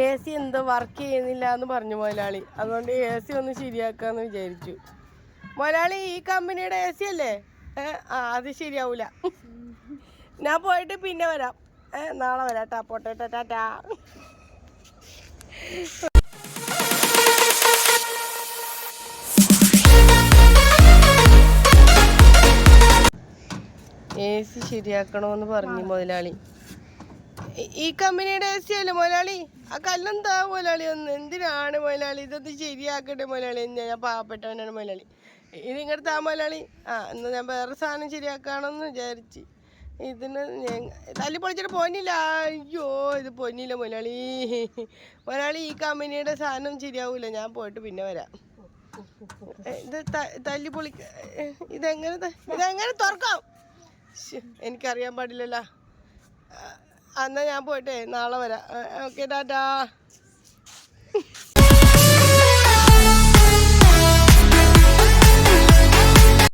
AC എന്തോ work ചെയ്യുന്നില്ല എന്ന് പറഞ്ഞു മുതലാളി. അതുകൊണ്ട് AC ഒന്ന് ശരിയാക്കാന്ന് വിചാരിച്ചു. മുതലാളി ഈ കമ്പനിയുടെ AC അല്ലേ? അത് ശരിയാവൂല. ഞാൻ പോയിട്ട് പിന്നെ വരാം. നാളെ വരാം. പോട്ടെ ടാറ്റാ. AC ശരിയാക്കണമെന്ന് പറഞ്ഞു മുതലാളി. ഈ കമ്പനിയുടെ AC അല്ലേ മുതലാളി? ആ കല്ലെന്താ മുതലാളി? എന്തിനാണ് മുതലാളി ഇതൊന്ന് ശരിയാക്കട്ടെ മുതലാളി? ഞാൻ പാവപ്പെട്ടവനാണ് മുതലാളി. ഇത് ഇങ്ങോട്ട് താ മുതലാളി. എന്നാ ഞാൻ വേറെ സാധനം ശരിയാക്കണമെന്ന് വിചാരിച്ച്. ഇതിന് തല്ലി പൊളിച്ചിട്ട് പോന്നില്ല. അയ്യോ ഇത് പൊന്നില്ല മുതലാളി. മുതലാളി ഈ കമ്പനിയുടെ സാധനം ശരിയാവൂല. ഞാൻ പോയിട്ട് പിന്നെ വരാം. ഇത് തല്ലി പൊളി ഇതെങ്ങനെ തുറക്കാം? എനിക്കറിയാൻ പാടില്ലല്ലോ. എന്നാ ഞാൻ പോയിട്ടേ നാളെ വരാം. ഓക്കെ ടാറ്റാ.